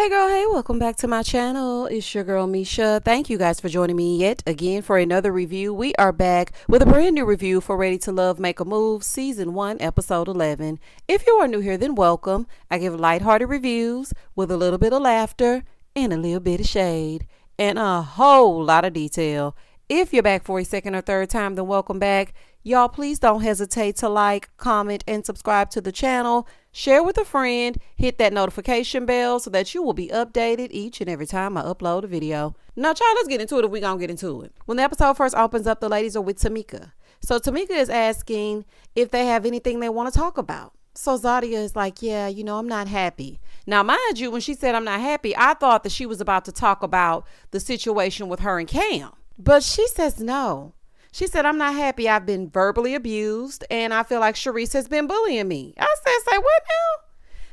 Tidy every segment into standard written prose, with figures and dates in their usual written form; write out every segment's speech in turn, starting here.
Hey girl, hey, welcome back to my channel. It's your girl Misha. Thank you guys for joining me yet again for another review. We are back with a brand new review for Ready to Love, Make a Move, Season 1, Episode 11. If you are new here, then welcome. I give lighthearted reviews with a little bit of laughter and a little bit of shade and a whole lot of detail. If you're back for a second or third time, then welcome back. Y'all, please don't hesitate to like, comment, and subscribe to the channel. Share with a friend. Hit that notification bell so that you will be updated each and every time I upload a video. Now, child, let's get into it if we're going to get into it. When the episode first opens up, the ladies are with Tamika. So Tamika is asking if they have anything they want to talk about. So Zadia is like, yeah, I'm not happy. Now, mind you, when she said I'm not happy, I thought that she was about to talk about the situation with her and Cam. But she says no. She said, I'm not happy. I've been verbally abused and I feel like Sharice has been bullying me. I said, say what now?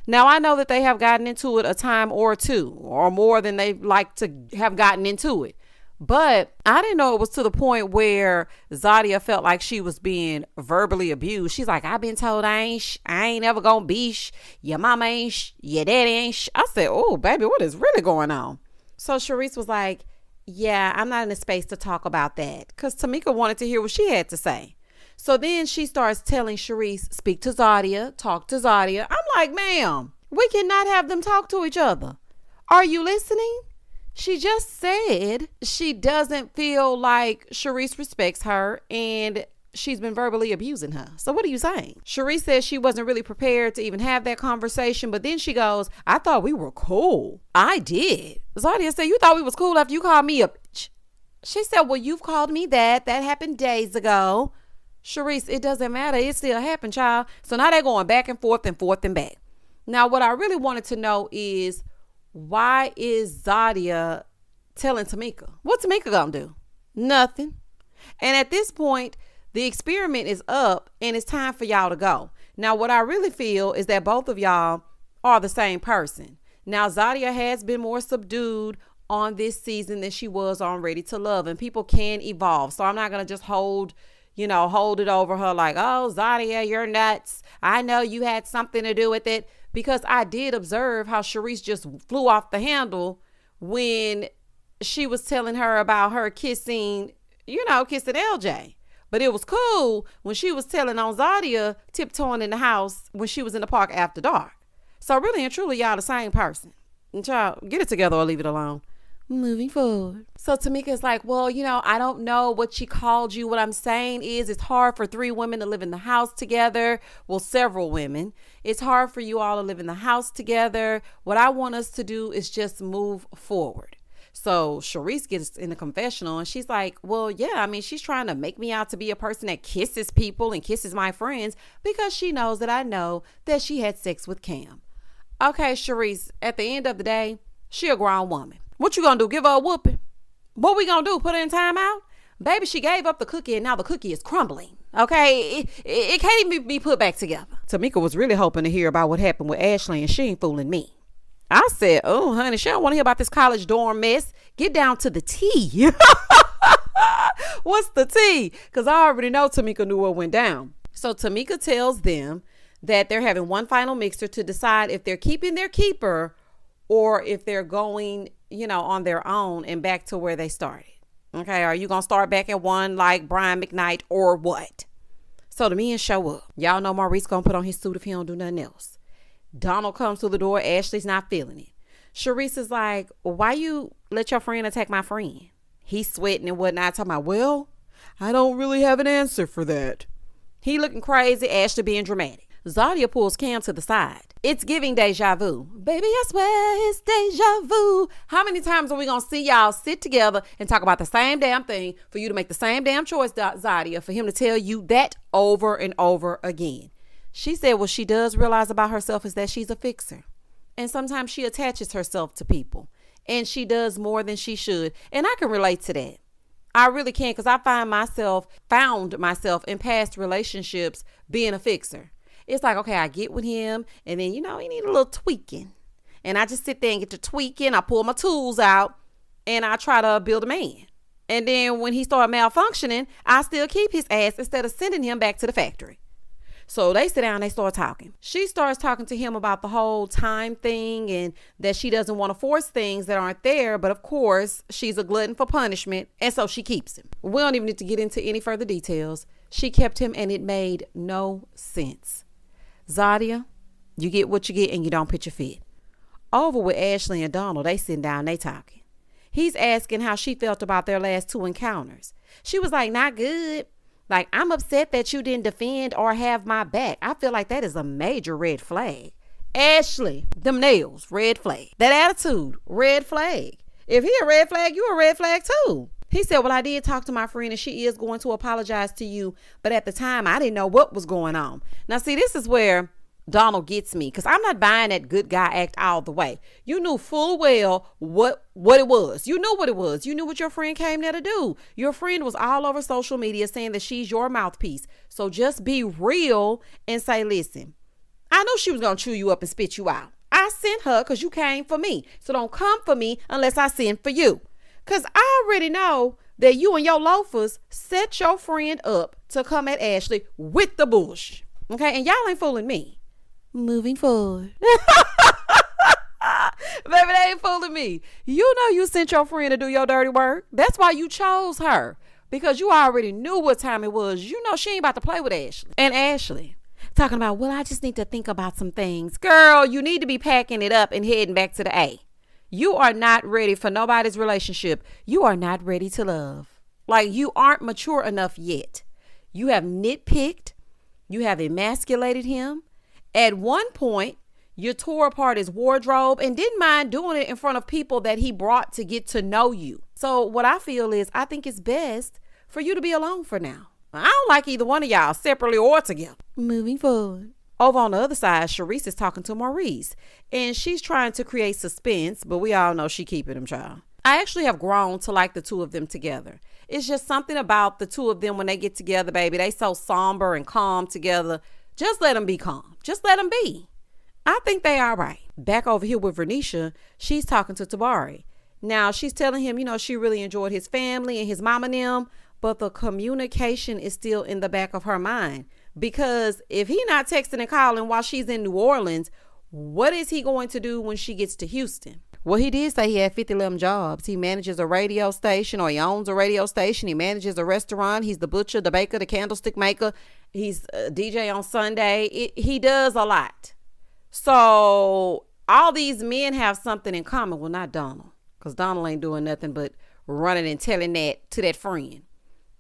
Now, I know that they have gotten into it a time or two or more than they like to have gotten into it. But I didn't know it was to the point where Zadia felt like she was being verbally abused. She's like, I've been told I ain't ever gonna be your mama ain't your daddy ain't I said, oh, baby, what is really going on? So Sharice was like, yeah, I'm not in a space to talk about that, because Tamika wanted to hear what she had to say. So then she starts telling Sharice, speak to Zadia, talk to Zadia. I'm like, ma'am, we cannot have them talk to each other. Are you listening? She just said she doesn't feel like Sharice respects her and she's been verbally abusing her. So what are you saying? Sharice says she wasn't really prepared to even have that conversation, but then she goes, I thought we were cool. I did. Zadia said, you thought we was cool after you called me a bitch. She said, well, you've called me that. That happened days ago. Sharice, it doesn't matter. It still happened, child. So now they're going back and forth and back. Now, what I really wanted to know is, why is Zadia telling Tamika? What Tamika gonna do? Nothing. And at this point, the experiment is up and it's time for y'all to go. Now, what I really feel is that both of y'all are the same person. Now, Zadia has been more subdued on this season than she was on Ready to Love, and people can evolve. So I'm not going to just hold it over her like, oh, Zadia, you're nuts. I know you had something to do with it, because I did observe how Sharice just flew off the handle when she was telling her about her kissing LJ. But it was cool when she was telling on Zadia tiptoeing in the house when she was in the park after dark. So really and truly, y'all the same person. And child, get it together or leave it alone. Moving forward. So Tamika is like, well, I don't know what she called you. What I'm saying is it's hard for 3 women to live in the house together. Well, several women. It's hard for you all to live in the house together. What I want us to do is just move forward. So Sharice gets in the confessional and she's like, well, yeah, she's trying to make me out to be a person that kisses people and kisses my friends because she knows that I know that she had sex with Cam. Okay, Sharice, at the end of the day, she a grown woman. What you gonna do? Give her a whooping? What we gonna do? Put her in timeout? Baby, she gave up the cookie and now the cookie is crumbling. Okay, it can't even be put back together. Tamika was really hoping to hear about what happened with Ashley, and she ain't fooling me. I said, oh, honey, she don't want to hear about this college dorm mess. Get down to the tea. What's the tea? Because I already know Tamika knew what went down. So Tamika tells them that they're having one final mixer to decide if they're keeping their keeper or if they're going, on their own and back to where they started. Okay, are you going to start back at one like Brian McKnight or what? So the men show up. Y'all know Maurice going to put on his suit if he don't do nothing else. Donald comes to the door. Ashley's not feeling it. Sharice is like, why you let your friend attack my friend? He's sweating and whatnot, talking about, well, I don't really have an answer for that. He looking crazy. Ashley being dramatic. Zadia pulls Cam to the side. It's giving deja vu. Baby, I swear it's deja vu. How many times are we going to see y'all sit together and talk about the same damn thing for you to make the same damn choice, Zadia, for him to tell you that over and over again? She said what she does realize about herself is that she's a fixer. And sometimes she attaches herself to people. And she does more than she should. And I can relate to that. I really can, because I found myself in past relationships being a fixer. It's like, okay, I get with him. And then, he need a little tweaking. And I just sit there and get to tweaking. I pull my tools out. And I try to build a man. And then when he started malfunctioning, I still keep his ass instead of sending him back to the factory. So they sit down, they start talking. She starts talking to him about the whole time thing and that she doesn't want to force things that aren't there. But of course, she's a glutton for punishment. And so she keeps him. We don't even need to get into any further details. She kept him and it made no sense. Zadia, you get what you get and you don't pitch a fit. Over with Ashley and Donald, they sitting down, they talking. He's asking how she felt about their last 2 encounters. She was like, not good. Like, I'm upset that you didn't defend or have my back. I feel like that is a major red flag. Ashley, them nails, red flag. That attitude, red flag. If he a red flag, you a red flag too. He said, well, I did talk to my friend and she is going to apologize to you. But at the time, I didn't know what was going on. Now, see, this is where Donald gets me, because I'm not buying that good guy act all the way. You knew full well what it was. You knew what it was. You knew what your friend came there to do. Your friend was all over social media saying that she's your mouthpiece. So just be real and say, listen, I knew she was going to chew you up and spit you out. I sent her because you came for me. So don't come for me unless I send for you. Because I already know that you and your loafers set your friend up to come at Ashley with the bush. Okay? And y'all ain't fooling me. Moving forward. Baby, they ain't fooling me. You know you sent your friend to do your dirty work. That's why you chose her. Because you already knew what time it was. You know she ain't about to play with Ashley. And Ashley talking about, well, I just need to think about some things. Girl, you need to be packing it up and heading back to the A. You are not ready for nobody's relationship. You are not ready to love. Like, you aren't mature enough yet. You have nitpicked. You have emasculated him. At one point, you tore apart his wardrobe and didn't mind doing it in front of people that he brought to get to know you. So what I feel is, I think it's best for you to be alone for now. I don't like either one of y'all separately or together. Moving forward. Over on the other side, Sharice is talking to Maurice and she's trying to create suspense, but we all know she keeping them, child. I actually have grown to like the two of them together. It's just something about the two of them when they get together, baby. They so somber and calm together. Just let them be calm. Just let them be. I think they are right. Back over here with Vernisha, she's talking to Tabari. Now, she's telling him, you know, she really enjoyed his family and his mom and them, but the communication is still in the back of her mind. Because if he not texting and calling while she's in New Orleans, what is he going to do when she gets to Houston? Well, he did say he had 50 jobs. He manages a radio station, or he owns a radio station. He manages a restaurant. He's the butcher, the baker, the candlestick maker. He's a DJ on Sunday. He does a lot. So all these men have something in common. Well, not Donald, because Donald ain't doing nothing but running and telling that to that friend.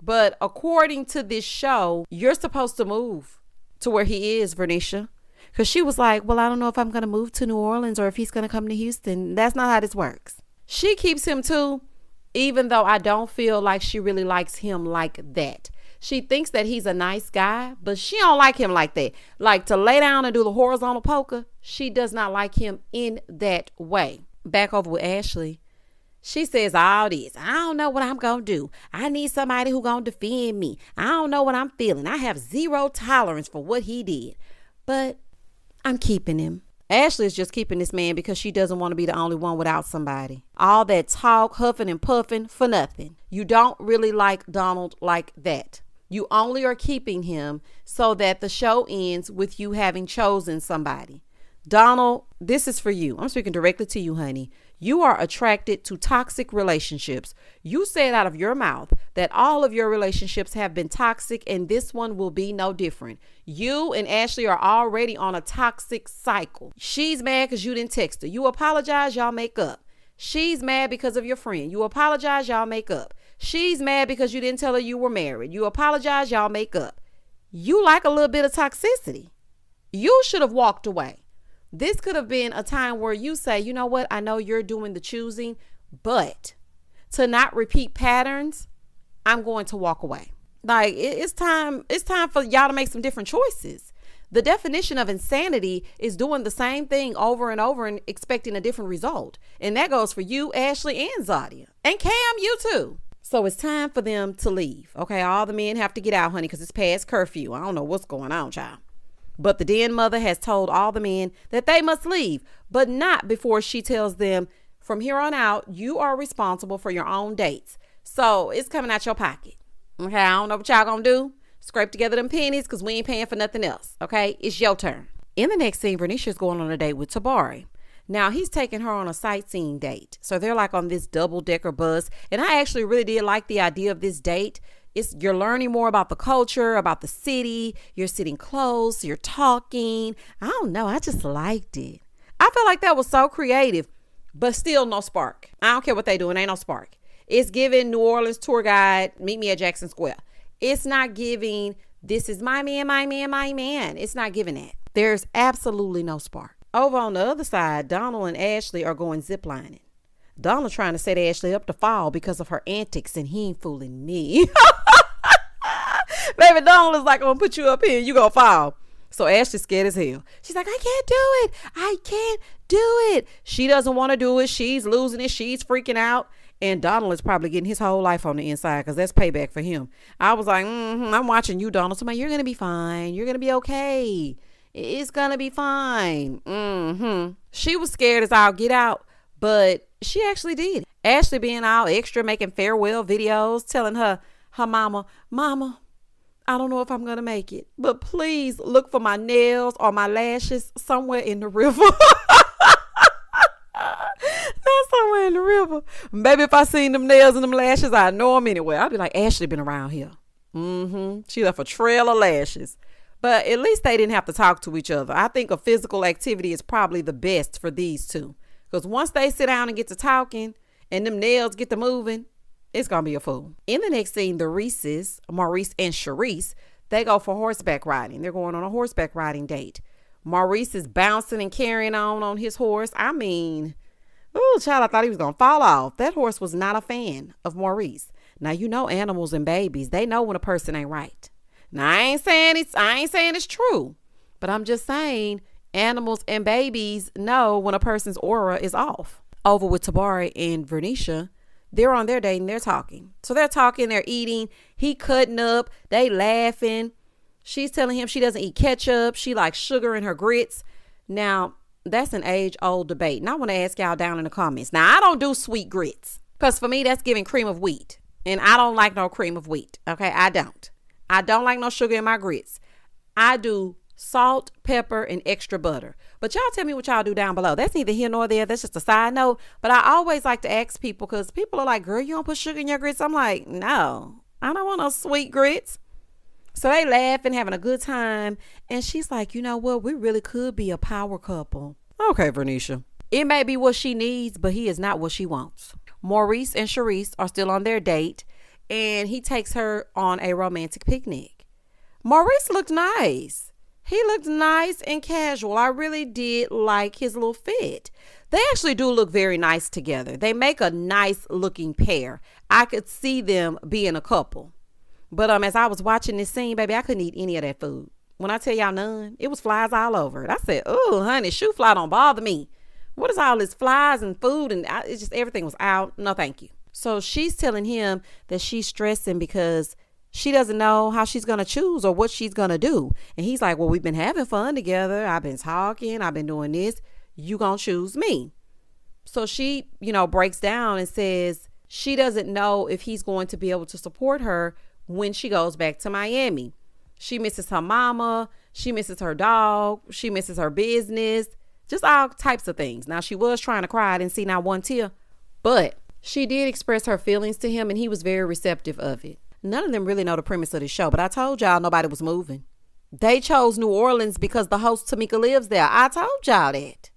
But according to this show, you're supposed to move to where he is, Vernisha. Because she was like, well, I don't know if I'm going to move to New Orleans or if he's going to come to Houston. That's not how this works. She keeps him too, even though I don't feel like she really likes him like that. She thinks that he's a nice guy, but she don't like him like that. Like to lay down and do the horizontal poker, she does not like him in that way. Back over with Ashley. She says all this. I don't know what I'm going to do. I need somebody who going to defend me. I don't know what I'm feeling. I have zero tolerance for what he did. But I'm keeping him. Ashley is just keeping this man because she doesn't want to be the only one without somebody. All that talk, huffing and puffing for nothing. You don't really like Donald like that. You only are keeping him so that the show ends with you having chosen somebody. Donald, this is for you. I'm speaking directly to you, honey. You are attracted to toxic relationships. You said out of your mouth that all of your relationships have been toxic and this one will be no different. You and Ashley are already on a toxic cycle. She's mad because you didn't text her. You apologize, y'all make up. She's mad because of your friend. You apologize, y'all make up. She's mad because you didn't tell her you were married. You apologize, y'all make up. You like a little bit of toxicity. You should have walked away. This could have been a time where you say, you know what? I know you're doing the choosing, but to not repeat patterns, I'm going to walk away. Like it's time for y'all to make some different choices. The definition of insanity is doing the same thing over and over and expecting a different result. And that goes for you, Ashley, and Zadia. And Cam, you too. So it's time for them to leave. Okay, all the men have to get out, honey, because it's past curfew. I don't know what's going on, child. But the den mother has told all the men that they must leave, but not before she tells them from here on out, you are responsible for your own dates. So it's coming out your pocket. Okay, I don't know what y'all gonna do. Scrape together them pennies because we ain't paying for nothing else. Okay, it's your turn. In the next scene, Vernisha's going on a date with Tabari. Now, he's taking her on a sightseeing date. So they're like on this double-decker bus. And I actually really did like the idea of this date. You're learning more about the culture, about the city. You're sitting close. You're talking. I don't know. I just liked it. I feel like that was so creative, but still no spark. I don't care what they do. It ain't no spark. It's giving New Orleans tour guide, meet me at Jackson Square. It's not giving, this is my man, my man, my man. It's not giving that. There's absolutely no spark. Over on the other side, Donald and Ashley are going ziplining. Donald trying to set Ashley up to fall because of her antics, and he ain't fooling me. Baby, Donald is like, I'm gonna put you up here and you gonna fall. So Ashley's scared as hell. She's like, I can't do it. I can't do it. She doesn't want to do it. She's losing it. She's freaking out. And Donald is probably getting his whole life on the inside because that's payback for him. I was like, I'm watching you, Donald. Somebody, you're going to be fine. You're going to be okay. It's going to be fine. She was scared as I'll get out, but she actually did. Ashley being all extra, making farewell videos, telling her mama, I don't know if I'm going to make it, but please look for my nails or my lashes somewhere in the river. That's somewhere in the river. Baby, if I seen them nails and them lashes, I know them anywhere. I'd be like, Ashley been around here. She left a trail of lashes. But at least they didn't have to talk to each other. I think a physical activity is probably the best for these two. Because once they sit down and get to talking and them nails get to moving, it's going to be a fool. In the next scene, the Reeses, Maurice and Charisse, they go for horseback riding. They're going on a horseback riding date. Maurice is bouncing and carrying on his horse. I mean, ooh, child, I thought he was going to fall off. That horse was not a fan of Maurice. Now, you know, animals and babies, they know when a person ain't right. Now, I ain't saying it's true, but I'm just saying animals and babies know when a person's aura is off. Over with Tabari and Vernisha, they're on their date and they're talking. So they're talking, they're eating, he cutting up, they laughing. She's telling him she doesn't eat ketchup. She likes sugar in her grits. Now, that's an age-old debate. And I want to ask y'all down in the comments. Now, I don't do sweet grits because for me, that's giving cream of wheat. And I don't like no cream of wheat. Okay, I don't. I don't like no sugar in my grits. I do salt, pepper, and extra butter. But y'all tell me what y'all do down below. That's neither here nor there. That's just a side note. But I always like to ask people because people are like, girl, you don't put sugar in your grits? I'm like, no, I don't want no sweet grits. So they laughing, having a good time. And she's like, you know what? We really could be a power couple. Okay, Vernisha. It may be what she needs, but he is not what she wants. Maurice and Charisse are still on their date. And he takes her on a romantic picnic. Maurice looked nice. He looked nice and casual. I really did like his little fit. They actually do look very nice together. They make a nice looking pair. I could see them being a couple. But as I was watching this scene, baby, I couldn't eat any of that food. When I tell y'all none, it was flies all over it. I said, oh, honey, shoe fly don't bother me. What is all this flies and food? And it's just everything was out. No, thank you. So she's telling him that she's stressing because she doesn't know how she's going to choose or what she's going to do. And he's like, well, we've been having fun together. I've been talking. I've been doing this. You going to choose me. So she, breaks down and says she doesn't know if he's going to be able to support her when she goes back to Miami. She misses her mama. She misses her dog. She misses her business. Just all types of things. Now, she was trying to cry. I didn't see not one tear. But she did express her feelings to him, and he was very receptive of it. None of them really know the premise of the show, but I told y'all nobody was moving. They chose New Orleans because the host Tamika lives there. I told y'all that.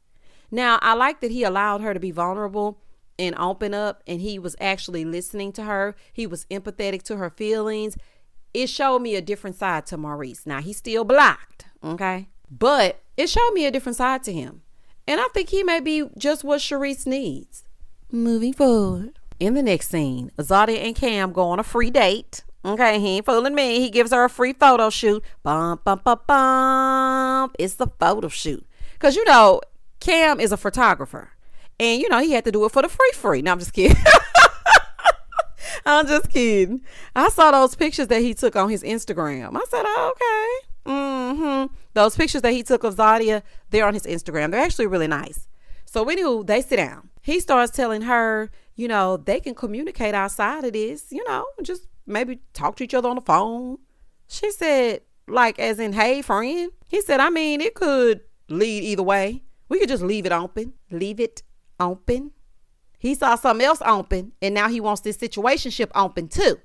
Now, I like that he allowed her to be vulnerable and open up, and he was actually listening to her. He was empathetic to her feelings. It showed me a different side to Maurice. Now, he's still blocked, okay? But it showed me a different side to him. And I think he may be just what Charisse needs. Moving forward. In the next scene, Zadia and Cam go on a free date. Okay, he ain't fooling me. He gives her a free photo shoot. Bump, bump, bump, bump. It's the photo shoot. Because, Cam is a photographer. And, he had to do it for the free. No, I'm just kidding. I'm just kidding. I saw those pictures that he took on his Instagram. I said, oh, okay. Those pictures that he took of Zadia, they're on his Instagram. They're actually really nice. So anywho, they sit down. He starts telling her, they can communicate outside of this, just maybe talk to each other on the phone, She said, like as in, hey, friend. He said, I mean, it could lead either way. We could just leave it open. Leave it open. He saw something else open, and now he wants this situationship open too.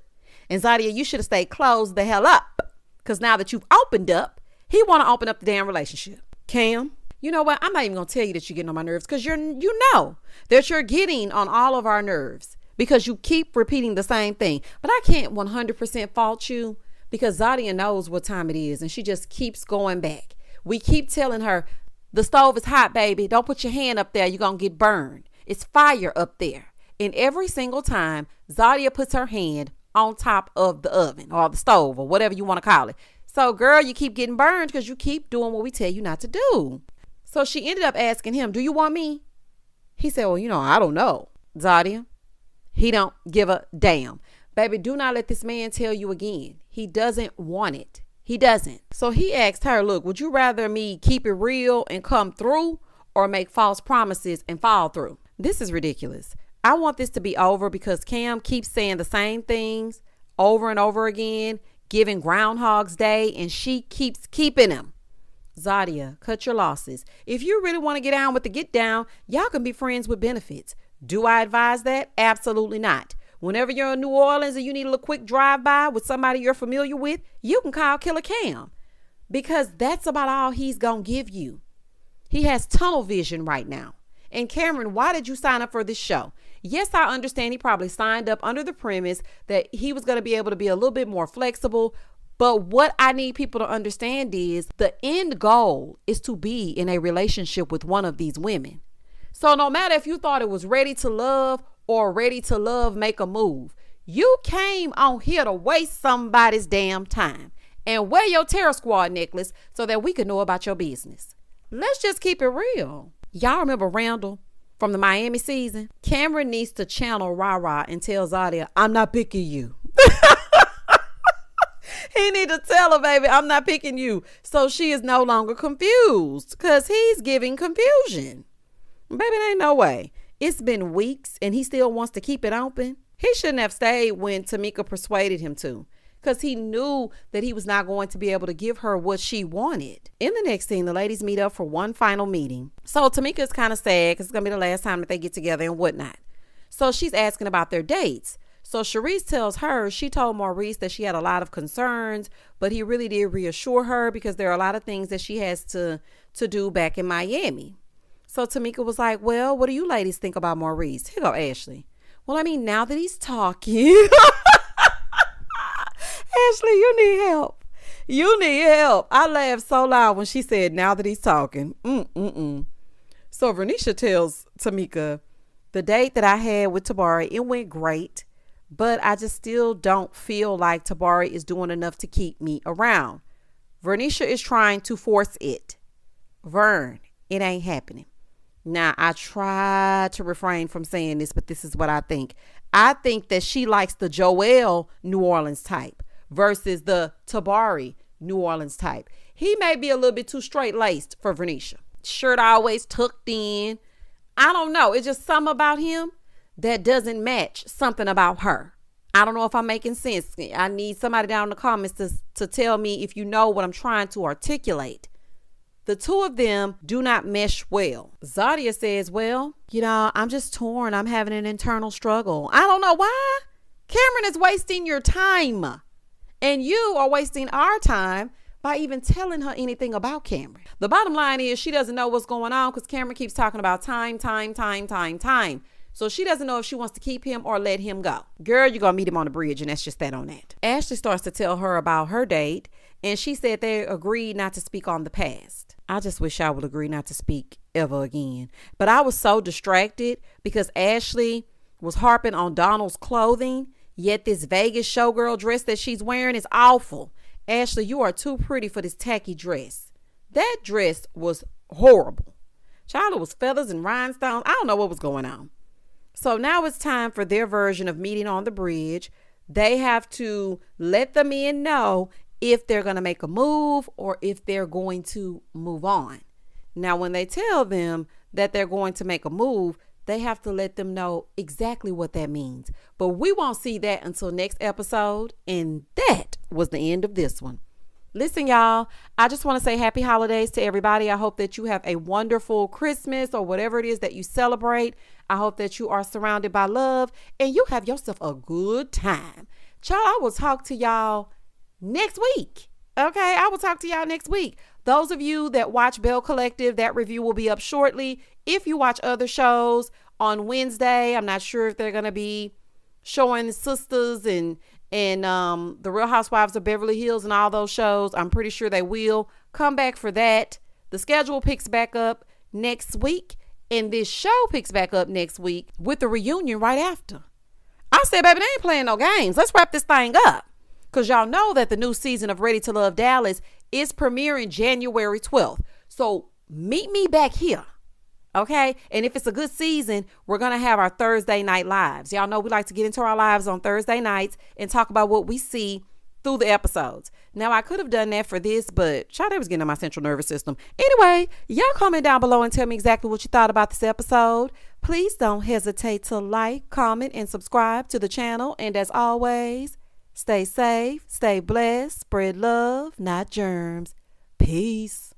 And Zadia, you should have stayed closed the hell up. Because now that you've opened up, he want to open up the damn relationship. Cam, you know what? I'm not even going to tell you that you're getting on my nerves, because you know that you're getting on all of our nerves because you keep repeating the same thing. But I can't 100% fault you, because Zadia knows what time it is, and she just keeps going back. We keep telling her, the stove is hot, baby. Don't put your hand up there. You're going to get burned. It's fire up there. And every single time, Zadia puts her hand on top of the oven or the stove or whatever you want to call it. So, girl, you keep getting burned because you keep doing what we tell you not to do. So she ended up asking him, do you want me? He said, well, I don't know. Zadia, he don't give a damn. Baby, do not let this man tell you again. He doesn't want it. He doesn't. So he asked her, look, would you rather me keep it real and come through, or make false promises and fall through? This is ridiculous. I want this to be over, because Cam keeps saying the same things over and over again, giving Groundhog's Day, and she keeps keeping them. Zadia, cut your losses. If you really want to get down with the get down, y'all can be friends with benefits. Do I advise that? Absolutely not. Whenever you're in New Orleans and you need a little quick drive-by with somebody you're familiar with, you can call Killer Cam, because that's about all he's going to give you. He has tunnel vision right now. And Cameron, why did you sign up for this show? Yes, I understand he probably signed up under the premise that he was going to be able to be a little bit more flexible. But what I need people to understand is the end goal is to be in a relationship with one of these women. So no matter if you thought it was Ready to Love or Ready to Love Make a Move, you came on here to waste somebody's damn time and wear your Terror Squad necklace so that we could know about your business. Let's just keep it real. Y'all remember Randall from the Miami season? Cameron needs to channel Rah-Rah and tell Zadia, I'm not picking you. He need to tell her, baby, I'm not picking you. So she is no longer confused, because he's giving confusion. Baby, there ain't no way. It's been weeks and he still wants to keep it open. He shouldn't have stayed when Tamika persuaded him to, because he knew that he was not going to be able to give her what she wanted. In the next scene, the ladies meet up for one final meeting. So Tamika is kind of sad because it's going to be the last time that they get together and whatnot. So she's asking about their dates. So Sharice tells her she told Maurice that she had a lot of concerns, but he really did reassure her because there are a lot of things that she has to do back in Miami. So Tamika was like, well, what do you ladies think about Maurice? Here go Ashley. Well, I mean, now that he's talking. Ashley, you need help. You need help. I laughed so loud when she said, now that he's talking. So Vernisha tells Tamika, the date that I had with Tabari, it went great, but I just still don't feel like Tabari is doing enough to keep me around. Vernisha is trying to force it. Vern, it ain't happening. Now, I try to refrain from saying this, but this is what I think. I think that she likes the Joel New Orleans type versus the Tabari New Orleans type. He may be a little bit too straight-laced for Vernisha. Shirt always tucked in. I don't know. It's just something about him that doesn't match something about her. I don't know if I'm making sense. I need somebody down in the comments to tell me if you know what I'm trying to articulate. The two of them do not mesh well. Zadia says, well, I'm just torn. I'm having an internal struggle. I don't know why. Cameron is wasting your time. And you are wasting our time by even telling her anything about Cameron. The bottom line is she doesn't know what's going on because Cameron keeps talking about time. So she doesn't know if she wants to keep him or let him go. Girl, you're going to meet him on the bridge, and that's just that on that. Ashley starts to tell her about her date, and she said they agreed not to speak on the past. I just wish I would agree not to speak ever again. But I was so distracted because Ashley was harping on Donald's clothing, yet this Vegas showgirl dress that she's wearing is awful. Ashley, you are too pretty for this tacky dress. That dress was horrible. Child, it was feathers and rhinestones. I don't know what was going on. So now it's time for their version of meeting on the bridge. They have to let the men know if they're going to make a move or if they're going to move on. Now, when they tell them that they're going to make a move, they have to let them know exactly what that means. But we won't see that until next episode. And that was the end of this one. Listen, y'all, I just want to say happy holidays to everybody. I hope that you have a wonderful Christmas or whatever it is that you celebrate. I hope that you are surrounded by love and you have yourself a good time. Child, I will talk to y'all next week. Okay, I will talk to y'all next week. Those of you that watch Bell Collective, that review will be up shortly. If you watch other shows on Wednesday, I'm not sure if they're going to be showing Sisters and the Real Housewives of Beverly Hills and all those shows. I'm pretty sure they will come back for that. The schedule picks back up next week, and this show picks back up next week with the reunion right after. I said, baby, they ain't playing no games. Let's wrap this thing up. Because y'all know that the new season of Ready to Love Dallas is premiering January 12th. So meet me back here. Okay. And if it's a good season, we're going to have our Thursday night lives. Y'all know we like to get into our lives on Thursday nights and talk about what we see through the episodes. Now, I could have done that for this, but child, it was getting on my central nervous system. Anyway, y'all comment down below and tell me exactly what you thought about this episode. Please don't hesitate to like, comment, and subscribe to the channel. And as always, stay safe, stay blessed, spread love, not germs. Peace.